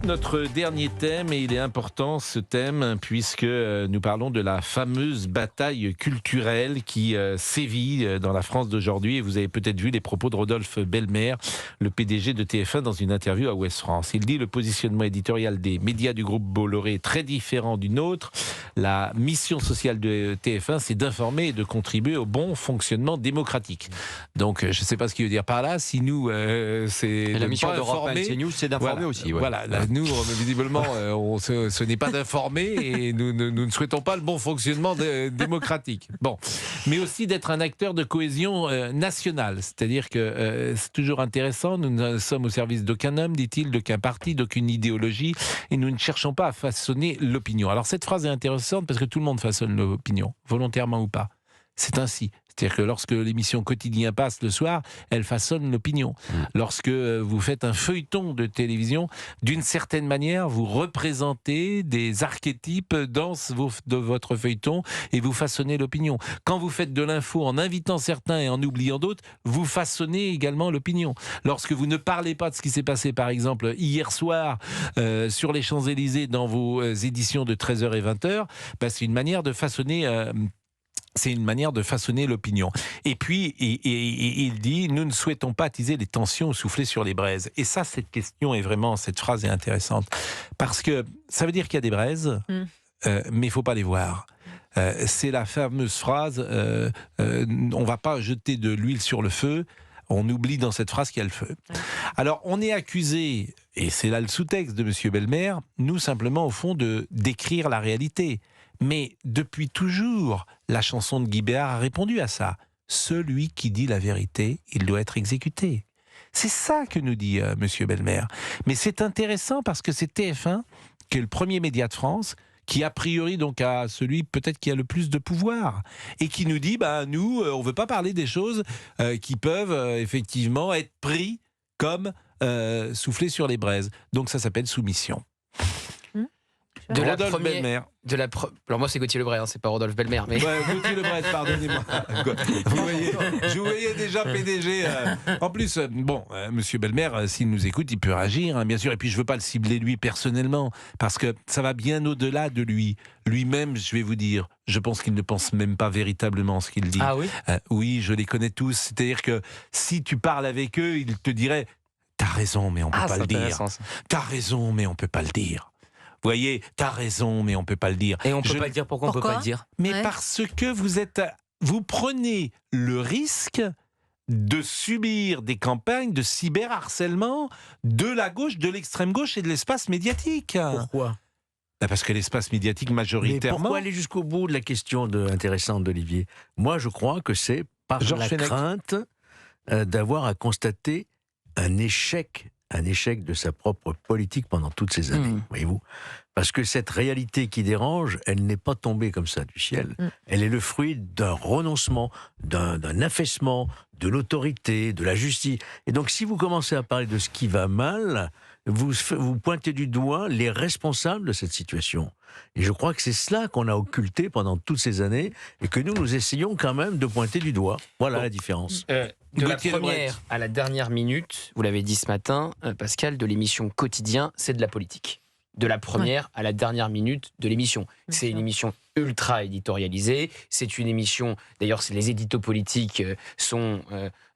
Notre dernier thème, et il est important ce thème, puisque nous parlons de la fameuse bataille culturelle qui sévit dans la France d'aujourd'hui. Et vous avez peut-être vu les propos de Rodolphe Belmer, le PDG de TF1, dans une interview à Ouest France. Il dit: le positionnement éditorial des médias du groupe Bolloré est très différent du nôtre. La mission sociale de TF1, c'est d'informer et de contribuer au bon fonctionnement démocratique. Donc, je ne sais pas ce qu'il veut dire par là. Si nous, c'est la mission d'Europe 1 et CNews, c'est d'informer voilà, aussi. Ouais. Voilà, là, nous, visiblement, ce n'est pas d'informer et nous ne souhaitons pas le bon fonctionnement démocratique. Bon, mais aussi d'être un acteur de cohésion nationale. C'est-à-dire que c'est toujours intéressant. Nous ne sommes au service d'aucun homme, dit-il, d'aucun parti, d'aucune idéologie, et nous ne cherchons pas à façonner l'opinion. Alors cette phrase est intéressante parce que tout le monde façonne l'opinion, volontairement ou pas. C'est ainsi. C'est-à-dire que lorsque l'émission Quotidien passe le soir, elle façonne l'opinion. Lorsque vous faites un feuilleton de télévision, d'une certaine manière, vous représentez des archétypes de votre feuilleton et vous façonnez l'opinion. Quand vous faites de l'info en invitant certains et en oubliant d'autres, vous façonnez également l'opinion. Lorsque vous ne parlez pas de ce qui s'est passé, par exemple, hier soir sur les Champs-Élysées dans vos éditions de 13h et 20h, c'est une manière de façonner... C'est une manière de façonner l'opinion. Et puis, il dit: nous ne souhaitons pas attiser les tensions ou souffler sur les braises. Et ça, cette phrase est intéressante. Parce que ça veut dire qu'il y a des braises, mais il ne faut pas les voir. C'est la fameuse phrase on ne va pas jeter de l'huile sur le feu. On oublie dans cette phrase qu'il y a le feu. Alors, on est accusé, et c'est là le sous-texte de M. Belmer, nous simplement, au fond, de décrire la réalité. Mais depuis toujours, la chanson de Guy Béard a répondu à ça. Celui qui dit la vérité, il doit être exécuté. C'est ça que nous dit M. Belmer. Mais c'est intéressant parce que c'est TF1, qui est le premier média de France, qui a priori donc a celui peut-être qui a le plus de pouvoir, et qui nous dit, nous, on ne veut pas parler des choses qui peuvent effectivement être pris comme souffler sur les braises. Donc ça s'appelle soumission. Rodolphe Belmer. Alors moi c'est Gauthier Lebret, c'est pas Rodolphe Belmer. Mais... Ouais, Gauthier Lebret, pardonnez-moi. Vous voyez, je vous voyais déjà PDG. En plus, Monsieur Belmer, s'il nous écoute, il peut réagir, bien sûr. Et puis je veux pas le cibler lui personnellement, parce que ça va bien au-delà de lui. Lui-même, je vais vous dire, je pense qu'il ne pense même pas véritablement ce qu'il dit. Ah oui. Oui, je les connais tous. C'est-à-dire que si tu parles avec eux, ils te diraient: t'as raison, mais on peut pas le dire. T'as raison, mais on peut pas le dire. Vous voyez, t'as raison, mais on ne peut pas le dire. Et on ne peut pas le dire, pourquoi on ne peut pas le dire? Mais parce que vous prenez le risque de subir des campagnes de cyberharcèlement de la gauche, de l'extrême gauche et de l'espace médiatique. Pourquoi? Parce que l'espace médiatique majoritairement... Mais pourquoi aller jusqu'au bout de la question intéressante d'Olivier? Moi, je crois que c'est par la crainte d'avoir à constater un échec de sa propre politique pendant toutes ces années, voyez-vous. Parce que cette réalité qui dérange, elle n'est pas tombée comme ça du ciel. Elle est le fruit d'un renoncement, d'un affaissement, de l'autorité, de la justice. Et donc, si vous commencez à parler de ce qui va mal, vous pointez du doigt les responsables de cette situation. Et je crois que c'est cela qu'on a occulté pendant toutes ces années et que nous essayons quand même de pointer du doigt. Voilà la différence. De la première à la dernière minute, vous l'avez dit ce matin, Pascal, de l'émission Quotidien, c'est de la politique. De la première à la dernière minute de l'émission. C'est une émission ultra éditorialisée. C'est une émission, d'ailleurs, les éditos politiques sont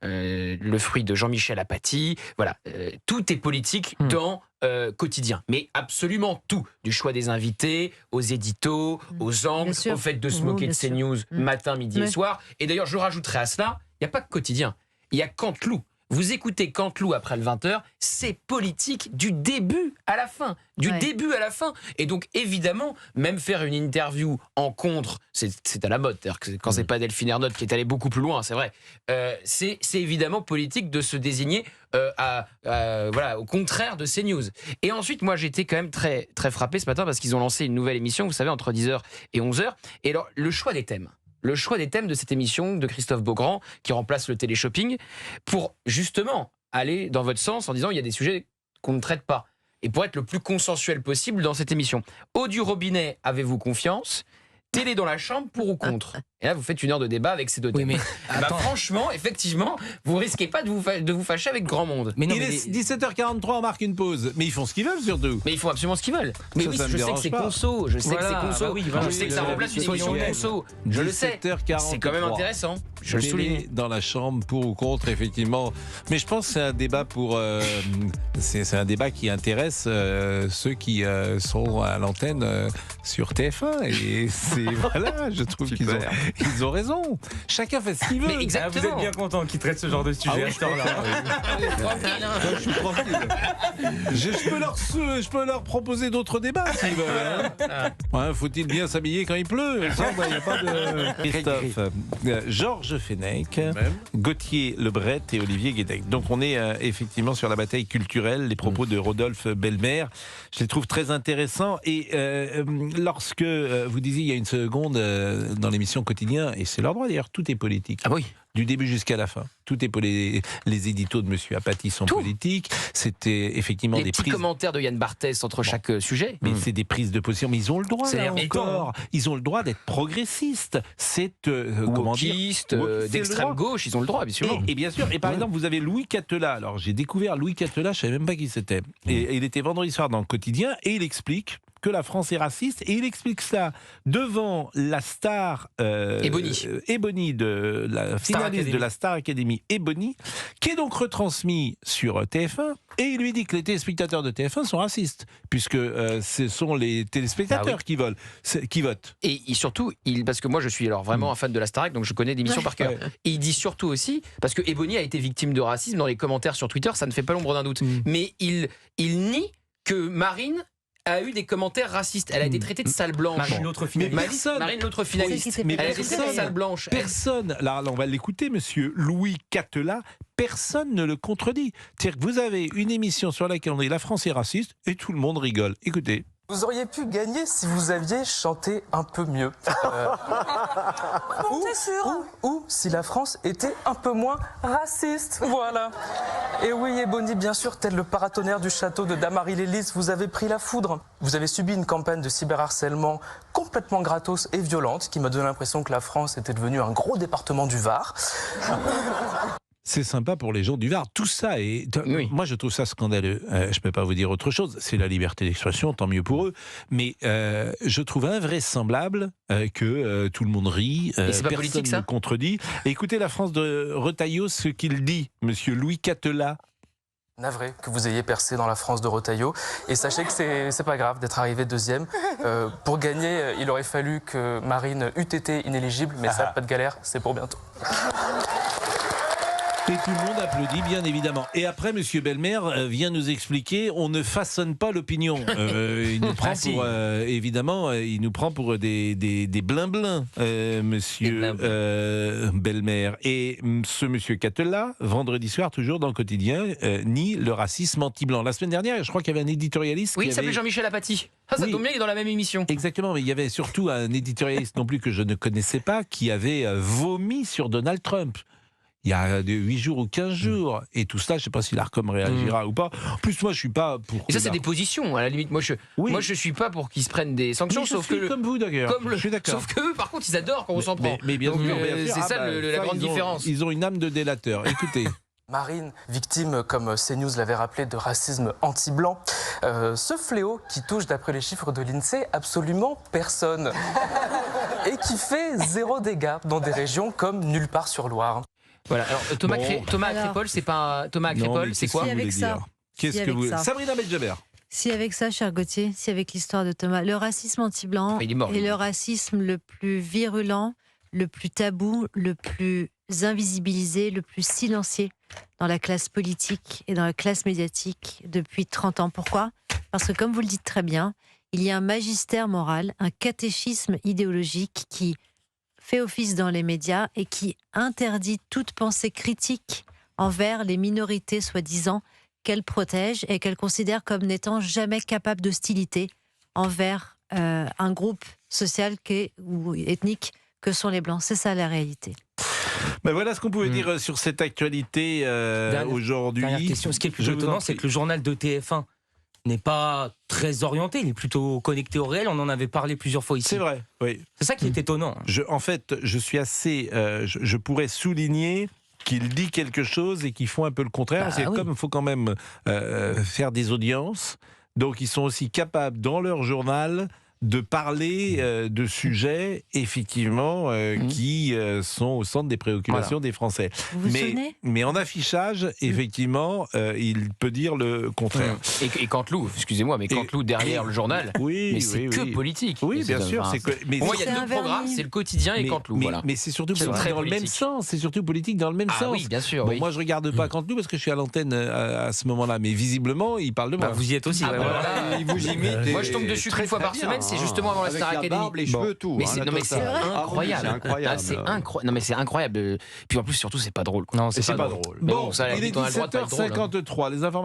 le fruit de Jean-Michel Apathy. Voilà, tout est politique dans Quotidien. Mais absolument tout. Du choix des invités, aux éditos, aux angles, au fait de se moquer de CNews matin, midi et soir. Et d'ailleurs, je rajouterai à cela, il n'y a pas que Quotidien. Il y a Canteloup. Vous écoutez Canteloup après le 20h, c'est politique du début à la fin. Début à la fin. Et donc, évidemment, même faire une interview en contre, c'est à la mode. Quand c'est pas Delphine Ernotte qui est allée beaucoup plus loin, c'est vrai. C'est évidemment politique de se désigner au contraire de CNews. Et ensuite, moi, j'étais quand même très, très frappé ce matin parce qu'ils ont lancé une nouvelle émission, vous savez, entre 10h et 11h. Et alors, le choix des thèmes de cette émission de Christophe Beaugrand, qui remplace le téléshopping, pour justement aller dans votre sens en disant il y a des sujets qu'on ne traite pas. Et pour être le plus consensuel possible dans cette émission. Eau du robinet, avez-vous confiance? Télé dans la chambre, pour ou contre? Et là, vous faites 1 heure de débat avec ces 2 thèmes. Oui, mais attends. Franchement, effectivement, vous risquez pas de vous fâcher avec grand monde. Mais non, Il mais est 17h43, on marque une pause. Mais ils font ce qu'ils veulent surtout. Mais ils font absolument ce qu'ils veulent. Mais Ça, oui, ça me je sais que dérange c'est pas. conso. Je sais que c'est conso. bah oui, voilà. Je sais que ça remplace une émission conso. Je le sais. 17h43. C'est quand même intéressant. Je le souligne. Dans la chambre, pour ou contre, effectivement. Mais je pense que c'est un débat c'est un débat qui intéresse ceux qui sont à l'antenne sur TF1. Et voilà, je trouve qu'ils ont raison. Chacun fait ce qu'il veut. Mais exactement. Vous êtes bien content qu'ils traitent ce genre de sujet à ce temps-là. Je suis tranquille. Je peux leur proposer d'autres débats s'ils veulent. Hein. Ouais, faut-il bien s'habiller quand il pleut? Ça, il n'y a pas de... Christophe, Georges Fenech, Gauthier Lebret et Olivier Guédec. Donc on est effectivement sur la bataille culturelle, les propos de Rodolphe Belmer. Je les trouve très intéressants. Et lorsque vous disiez il y a une seconde dans l'émission Quotidien, et c'est leur droit d'ailleurs, tout est politique. Ah oui. Du début jusqu'à la fin. Tout est les éditos de Monsieur Apathy sont politiques. C'était effectivement les des petits prises... commentaires de Yann Barthès entre chaque sujet. Mais c'est des prises de position. Mais ils ont le droit, là encore. Ils ont le droit d'être progressistes. C'est wokistes, d'extrême gauche, ils ont le droit, bien sûr. Et bien sûr. Et par exemple, vous avez Louis Catelat. Alors j'ai découvert Louis Catelat, je savais même pas qui c'était. Et il était vendredi soir dans le Quotidien et il explique que la France est raciste, et il explique ça devant la star Ebony de la finaliste de la Star Academy, Ebony, qui est donc retransmis sur TF1, et il lui dit que les téléspectateurs de TF1 sont racistes, puisque ce sont les téléspectateurs qui votent. Et surtout, parce que moi je suis alors vraiment un fan de la Starac, donc je connais l'émission par cœur. Et il dit surtout aussi, parce que Ebony a été victime de racisme dans les commentaires sur Twitter, ça ne fait pas l'ombre d'un doute, mais il nie que Marine a eu des commentaires racistes. Elle a été traitée de sale blanche. Marine, l'autre finaliste. Marine, l'autre finaliste. Mais elle a été traitée de sale blanche. Personne, là on va l'écouter, monsieur Louis Catelat, personne ne le contredit. C'est-à-dire que vous avez une émission sur laquelle on dit la France est raciste et tout le monde rigole. Écoutez. Vous auriez pu gagner si vous aviez chanté un peu mieux. Ou si la France était un peu moins raciste. Voilà. Et oui, Ebony, bien sûr, tel le paratonnerre du château de Damary-les-Lys, vous avez pris la foudre. Vous avez subi une campagne de cyberharcèlement complètement gratos et violente qui m'a donné l'impression que la France était devenue un gros département du Var. C'est sympa pour les gens du Var. Tout ça est... Moi, je trouve ça scandaleux. Je ne peux pas vous dire autre chose. C'est la liberté d'expression, tant mieux pour eux. Mais je trouve invraisemblable que tout le monde rit. Et c'est pas politique, ça ? Personne ne contredit. Et écoutez la France de Retailleau, ce qu'il dit, monsieur Louis Catelat. Navré que vous ayez percé dans la France de Retailleau. Et sachez que c'est pas grave d'être arrivé deuxième. Pour gagner, il aurait fallu que Marine eût été inéligible. Mais ça, pas de galère, c'est pour bientôt. Et tout le monde applaudit, bien évidemment. Et après, monsieur Belmer vient nous expliquer, on ne façonne pas l'opinion. Il nous prend pour, évidemment, il nous prend pour des blin-blin, monsieur Belmer. Et ce monsieur Catelat, vendredi soir, toujours dans le Quotidien, nie le racisme anti-blanc. La semaine dernière, je crois qu'il y avait un éditorialiste. Oui, il s'appelait Jean-Michel Apathy. Ça tombe bien, il est dans la même émission. Exactement, mais il y avait surtout un éditorialiste non plus que je ne connaissais pas, qui avait vomi sur Donald Trump. Il y a 8 jours ou 15 jours. Et tout cela, je ne sais pas si l'ARCOM réagira ou pas. En plus, moi, je ne suis pas pour... Et ça, c'est des positions, à la limite. Moi, je ne suis pas pour qu'ils se prennent des sanctions. Sauf que comme vous, d'ailleurs. Je suis d'accord. Sauf que, par contre, ils adorent quand on s'en prend. Mais bien sûr. C'est ça la grande différence. Ils ont une âme de délateur. Écoutez. Marine, victime, comme CNews l'avait rappelé, de racisme anti-blanc. Ce fléau qui touche, d'après les chiffres de l'INSEE, absolument personne. Et qui fait 0 dégâts dans des régions comme nulle part sur Loire. Voilà. Alors, Thomas Crépol, c'est pas Thomas Crépol, c'est quoi? Qu'est-ce que vous... Sabrina Benjaber. Si avec ça, cher Gauthier, si avec l'histoire de Thomas, le racisme anti-blanc est le racisme le plus virulent, le plus tabou, le plus invisibilisé, le plus silencié dans la classe politique et dans la classe médiatique depuis 30 ans. Pourquoi ? Parce que, comme vous le dites très bien, il y a un magistère moral, un catéchisme idéologique qui fait office dans les médias et qui interdit toute pensée critique envers les minorités soi-disant qu'elle protège et qu'elle considère comme n'étant jamais capable d'hostilité envers un groupe social ou ethnique que sont les Blancs. C'est ça la réalité. Ben voilà ce qu'on pouvait dire sur cette actualité aujourd'hui. Dernière question. Ce qui est le plus étonnant, c'est que le journal de TF1 n'est pas très orienté, il est plutôt connecté au réel. On en avait parlé plusieurs fois ici. C'est vrai, oui. C'est ça qui est étonnant. En fait, je suis assez... je pourrais souligner qu'il dit quelque chose et qu'ils font un peu le contraire. C'est comme il faut quand même faire des audiences, donc ils sont aussi capables, dans leur journal, de parler de sujets, effectivement, qui sont au centre des préoccupations des Français. Vous vous souvenez ? Mais en affichage, effectivement, il peut dire le contraire. Et Canteloup, excusez-moi, mais Canteloup derrière le journal, mais c'est que politique. Oui, bien sûr. Mais il y a deux programmes, c'est le Quotidien et Canteloup. Mais c'est surtout politique dans le même sens. C'est surtout politique dans le même sens. Oui, bien sûr. Bon, moi, je regarde pas Canteloup parce que je suis à l'antenne à ce moment-là, mais visiblement, il parle de moi. Vous y êtes aussi. Il vous imite. Moi, je tombe dessus une fois par semaine. C'est justement avant la Star Academy. Barbe, les cheveux, tout. Mais c'est incroyable. C'est incroyable. Non mais c'est incroyable. Puis en plus surtout c'est pas drôle. Non, c'est pas drôle. Bon, il est 17h53. Les informations